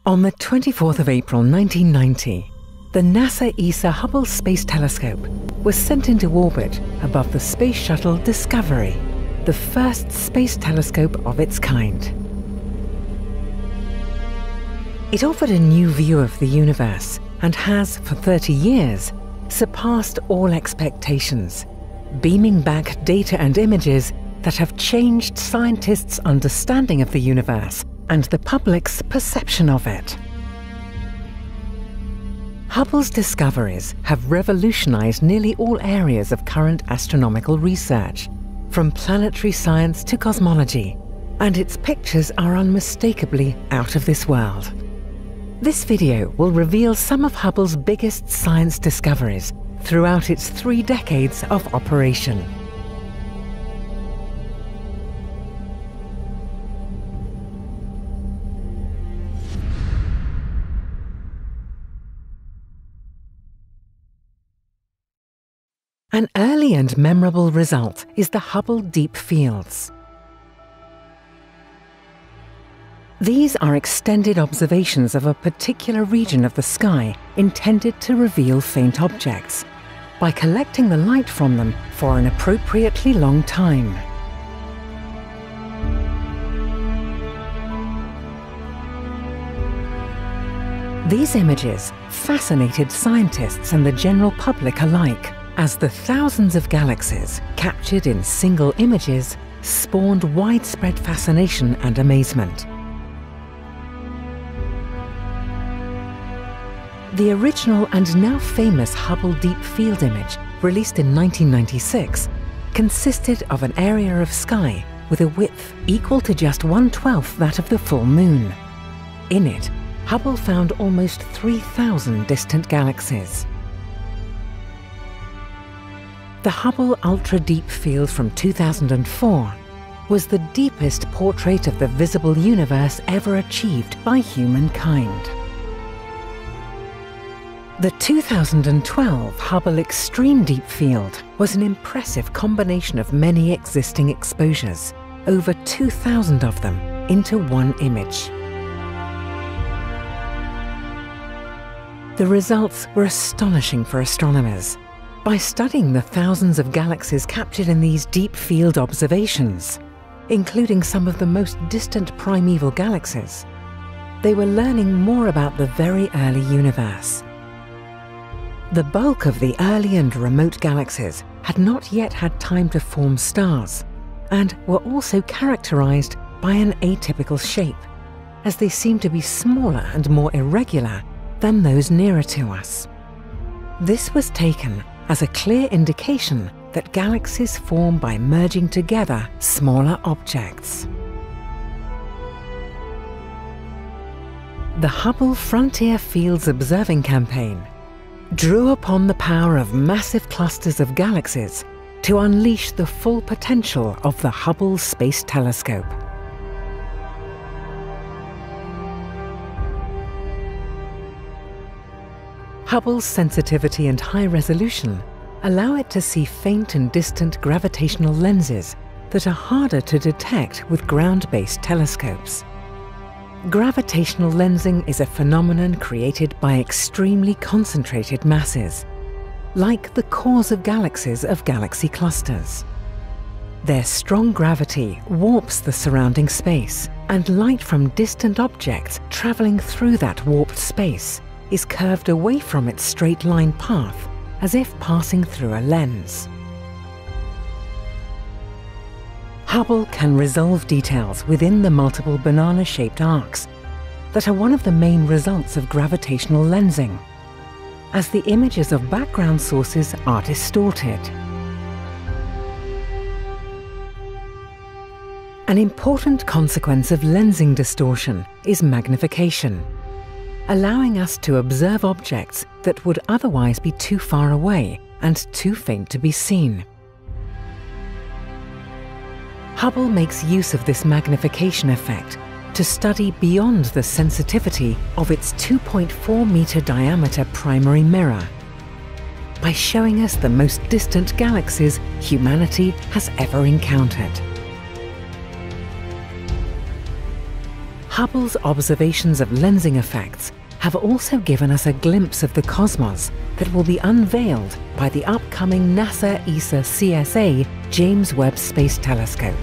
On the 24th of April 1990, the NASA ESA Hubble Space Telescope was sent into orbit above the Space Shuttle Discovery, the first space telescope of its kind. It offered a new view of the universe and has, for 30 years, surpassed all expectations, beaming back data and images that have changed scientists' understanding of the universe and the public's perception of it. Hubble's discoveries have revolutionized nearly all areas of current astronomical research, from planetary science to cosmology, and its pictures are unmistakably out of this world. This video will reveal some of Hubble's biggest science discoveries throughout its 3 decades of operation. An early and memorable result is the Hubble Deep Fields. These are extended observations of a particular region of the sky intended to reveal faint objects by collecting the light from them for an appropriately long time. These images fascinated scientists and the general public alike, as the thousands of galaxies captured in single images spawned widespread fascination and amazement. The original and now famous Hubble Deep Field image, released in 1996, consisted of an area of sky with a width equal to just 1/12 that of the full moon. In it, Hubble found almost 3,000 distant galaxies. The Hubble Ultra Deep Field from 2004 was the deepest portrait of the visible universe ever achieved by humankind. The 2012 Hubble Extreme Deep Field was an impressive combination of many existing exposures, over 2,000 of them, into one image. The results were astonishing for astronomers. By studying the thousands of galaxies captured in these deep field observations, including some of the most distant primeval galaxies, they were learning more about the very early universe. The bulk of the early and remote galaxies had not yet had time to form stars, and were also characterized by an atypical shape, as they seemed to be smaller and more irregular than those nearer to us. This was taken as a clear indication that galaxies form by merging together smaller objects. The Hubble Frontier Fields Observing Campaign drew upon the power of massive clusters of galaxies to unleash the full potential of the Hubble Space Telescope. Hubble's sensitivity and high resolution allow it to see faint and distant gravitational lenses that are harder to detect with ground-based telescopes. Gravitational lensing is a phenomenon created by extremely concentrated masses, like the cores of galaxies of galaxy clusters. Their strong gravity warps the surrounding space, and light from distant objects traveling through that warped space is curved away from its straight line path, as if passing through a lens. Hubble can resolve details within the multiple banana-shaped arcs that are one of the main results of gravitational lensing, as the images of background sources are distorted. An important consequence of lensing distortion is magnification, allowing us to observe objects that would otherwise be too far away and too faint to be seen. Hubble makes use of this magnification effect to study beyond the sensitivity of its 2.4-meter diameter primary mirror, by showing us the most distant galaxies humanity has ever encountered. Hubble's observations of lensing effects have also given us a glimpse of the cosmos that will be unveiled by the upcoming NASA ESA CSA James Webb Space Telescope.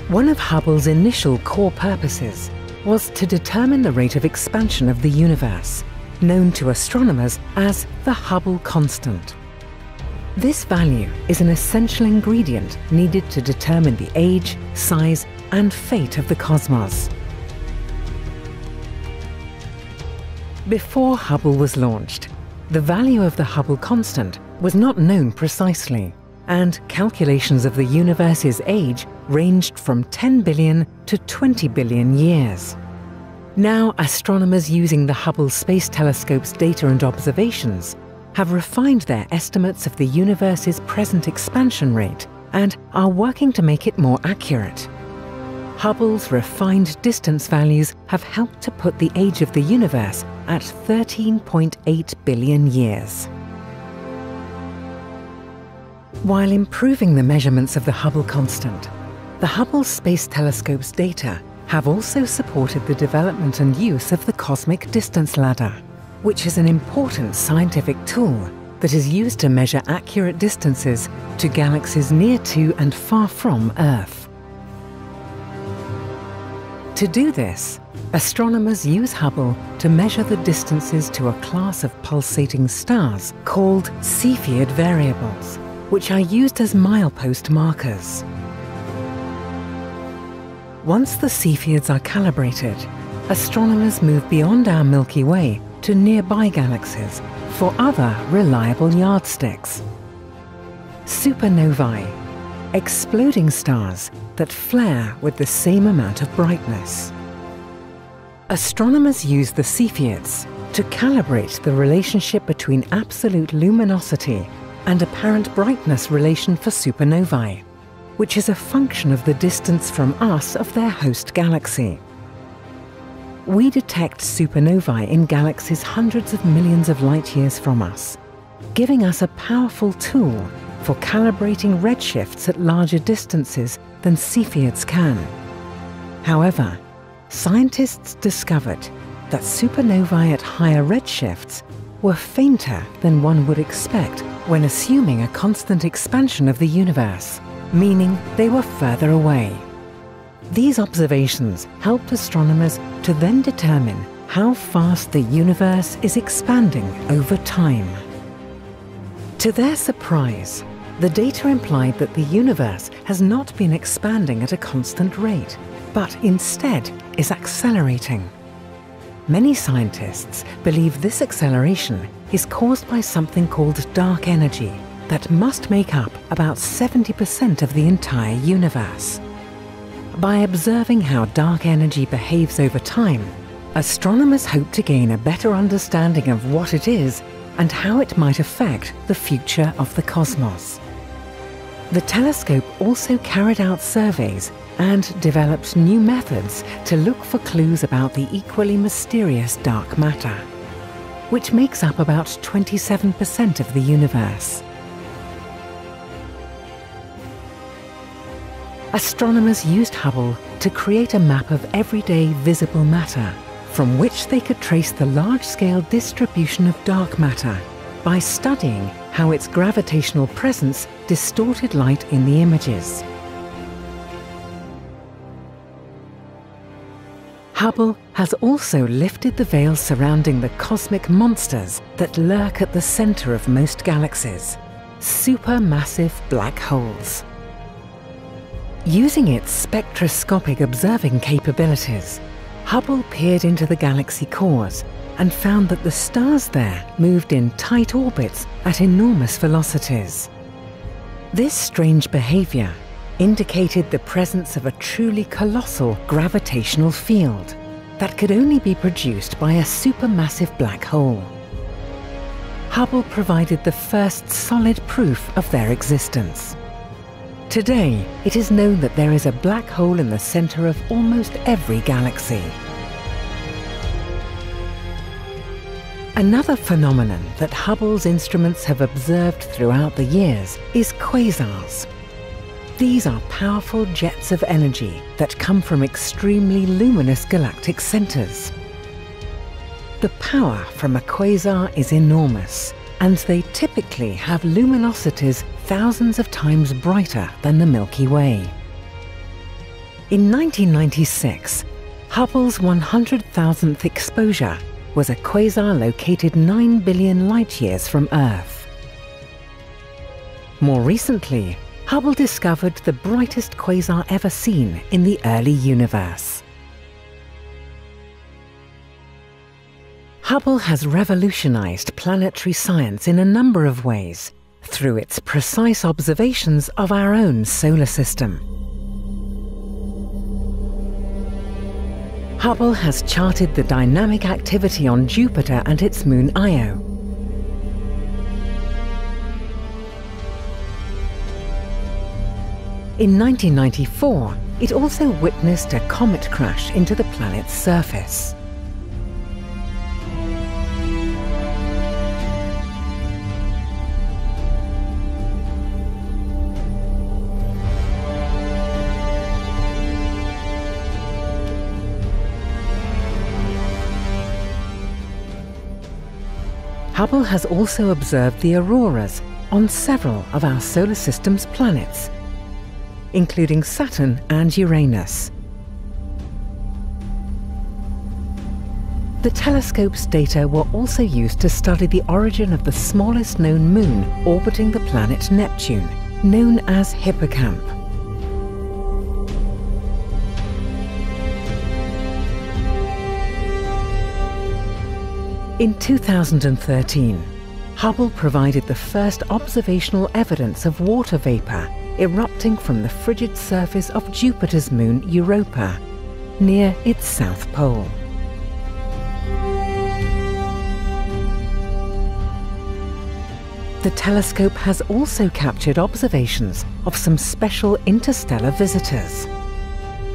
One of Hubble's initial core purposes was to determine the rate of expansion of the universe, known to astronomers as the Hubble constant. This value is an essential ingredient needed to determine the age, size, and fate of the cosmos. Before Hubble was launched, the value of the Hubble constant was not known precisely, and calculations of the universe's age ranged from 10 billion to 20 billion years. Now, astronomers using the Hubble Space Telescope's data and observations have refined their estimates of the universe's present expansion rate and are working to make it more accurate. Hubble's refined distance values have helped to put the age of the universe at 13.8 billion years. While improving the measurements of the Hubble constant, the Hubble Space Telescope's data have also supported the development and use of the Cosmic Distance Ladder, which is an important scientific tool that is used to measure accurate distances to galaxies near to and far from Earth. To do this, astronomers use Hubble to measure the distances to a class of pulsating stars called Cepheid variables, which are used as milepost markers. Once the Cepheids are calibrated, astronomers move beyond our Milky Way to nearby galaxies for other reliable yardsticks. Supernovae, exploding stars that flare with the same amount of brightness. Astronomers use the Cepheids to calibrate the relationship between absolute luminosity and apparent brightness relation for supernovae, which is a function of the distance from us of their host galaxy. We detect supernovae in galaxies hundreds of millions of light-years from us, giving us a powerful tool for calibrating redshifts at larger distances than Cepheids can. However, scientists discovered that supernovae at higher redshifts were fainter than one would expect when assuming a constant expansion of the universe, meaning they were further away. These observations helped astronomers to then determine how fast the universe is expanding over time. To their surprise, the data implied that the universe has not been expanding at a constant rate, but instead is accelerating. Many scientists believe this acceleration is caused by something called dark energy that must make up about 70% of the entire universe. By observing how dark energy behaves over time, astronomers hope to gain a better understanding of what it is and how it might affect the future of the cosmos. The telescope also carried out surveys and developed new methods to look for clues about the equally mysterious dark matter, which makes up about 27% of the universe. Astronomers used Hubble to create a map of everyday visible matter, from which they could trace the large-scale distribution of dark matter by studying how its gravitational presence distorted light in the images. Hubble has also lifted the veil surrounding the cosmic monsters that lurk at the center of most galaxies, supermassive black holes. Using its spectroscopic observing capabilities, Hubble peered into the galaxy cores and found that the stars there moved in tight orbits at enormous velocities. This strange behavior indicated the presence of a truly colossal gravitational field that could only be produced by a supermassive black hole. Hubble provided the first solid proof of their existence. Today, it is known that there is a black hole in the center of almost every galaxy. Another phenomenon that Hubble's instruments have observed throughout the years is quasars. These are powerful jets of energy that come from extremely luminous galactic centers. The power from a quasar is enormous, and they typically have luminosities thousands of times brighter than the Milky Way. In 1996, Hubble's 100,000th exposure was a quasar located 9 billion light-years from Earth. More recently, Hubble discovered the brightest quasar ever seen in the early universe. Hubble has revolutionized planetary science in a number of ways through its precise observations of our own solar system. Hubble has charted the dynamic activity on Jupiter and its moon Io. In 1994, it also witnessed a comet crash into the planet's surface. Hubble has also observed the auroras on several of our solar system's planets, including Saturn and Uranus. The telescope's data were also used to study the origin of the smallest known moon orbiting the planet Neptune, known as Hippocamp. In 2013, Hubble provided the first observational evidence of water vapor erupting from the frigid surface of Jupiter's moon Europa, near its south pole. The telescope has also captured observations of some special interstellar visitors.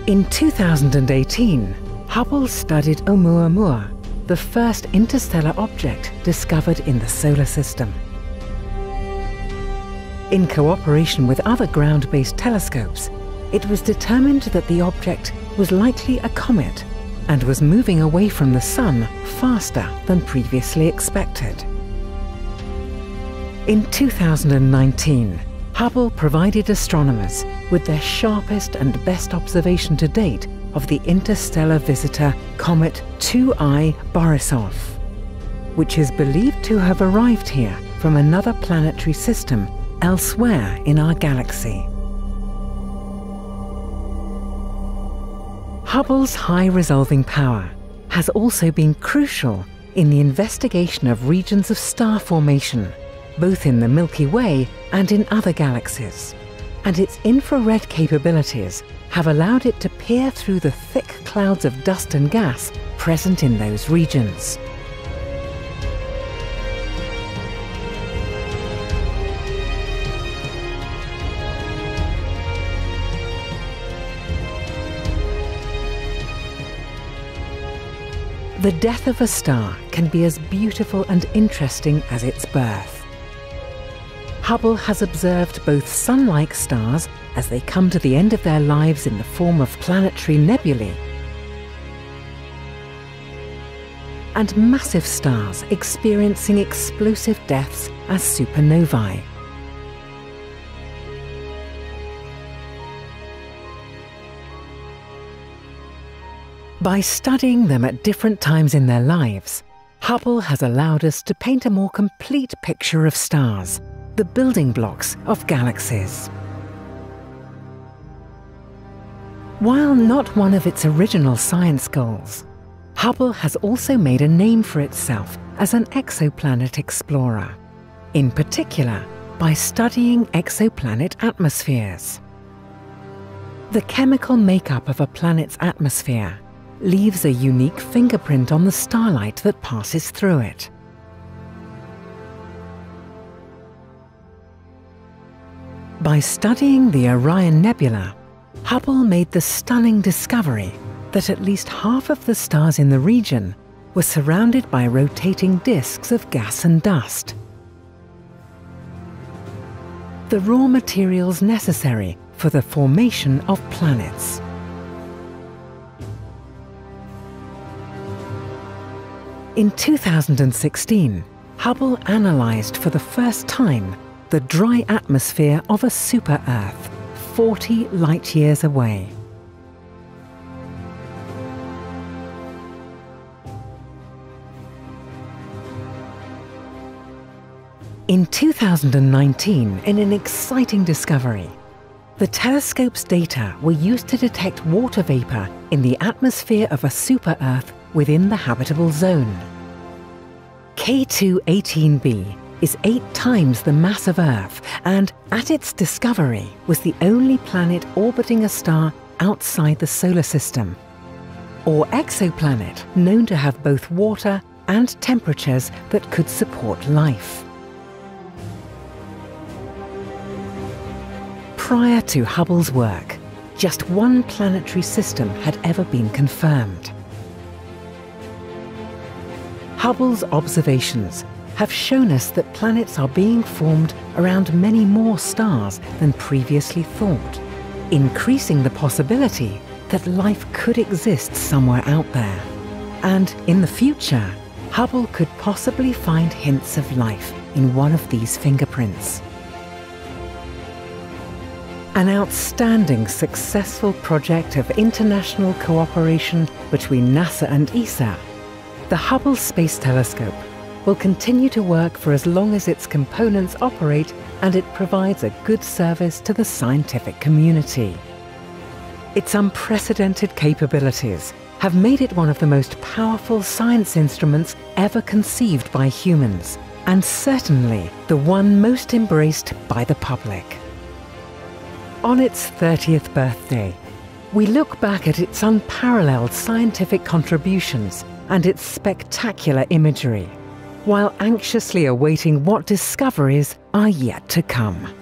In 2018, Hubble studied Oumuamua, the first interstellar object discovered in the solar system. In cooperation with other ground-based telescopes, it was determined that the object was likely a comet and was moving away from the Sun faster than previously expected. In 2019, Hubble provided astronomers with their sharpest and best observation to date of the interstellar visitor comet 2I Borisov, which is believed to have arrived here from another planetary system elsewhere in our galaxy. Hubble's high-resolving power has also been crucial in the investigation of regions of star formation, both in the Milky Way and in other galaxies, and its infrared capabilities have allowed it to peer through the thick clouds of dust and gas present in those regions. The death of a star can be as beautiful and interesting as its birth. Hubble has observed both sun-like stars as they come to the end of their lives in the form of planetary nebulae, and massive stars experiencing explosive deaths as supernovae. By studying them at different times in their lives, Hubble has allowed us to paint a more complete picture of stars, the building blocks of galaxies. While not one of its original science goals, Hubble has also made a name for itself as an exoplanet explorer, in particular by studying exoplanet atmospheres. The chemical makeup of a planet's atmosphere leaves a unique fingerprint on the starlight that passes through it. By studying the Orion Nebula, Hubble made the stunning discovery that at least half of the stars in the region were surrounded by rotating disks of gas and dust. The raw materials necessary for the formation of planets. In 2016, Hubble analysed for the first time the dry atmosphere of a super-Earth 40 light-years away. In 2019, in an exciting discovery, the telescope's data were used to detect water vapour in the atmosphere of a super-Earth within the habitable zone. K2-18b is 8 times the mass of Earth and, at its discovery, was the only planet orbiting a star outside the solar system, or exoplanet known to have both water and temperatures that could support life. Prior to Hubble's work, just one planetary system had ever been confirmed. Hubble's observations have shown us that planets are being formed around many more stars than previously thought, increasing the possibility that life could exist somewhere out there. And in the future, Hubble could possibly find hints of life in one of these fingerprints. An outstanding, successful project of international cooperation between NASA and ESA, the Hubble Space Telescope will continue to work for as long as its components operate and it provides a good service to the scientific community. Its unprecedented capabilities have made it one of the most powerful science instruments ever conceived by humans, and certainly the one most embraced by the public. On its 30th birthday, we look back at its unparalleled scientific contributions and its spectacular imagery, while anxiously awaiting what discoveries are yet to come.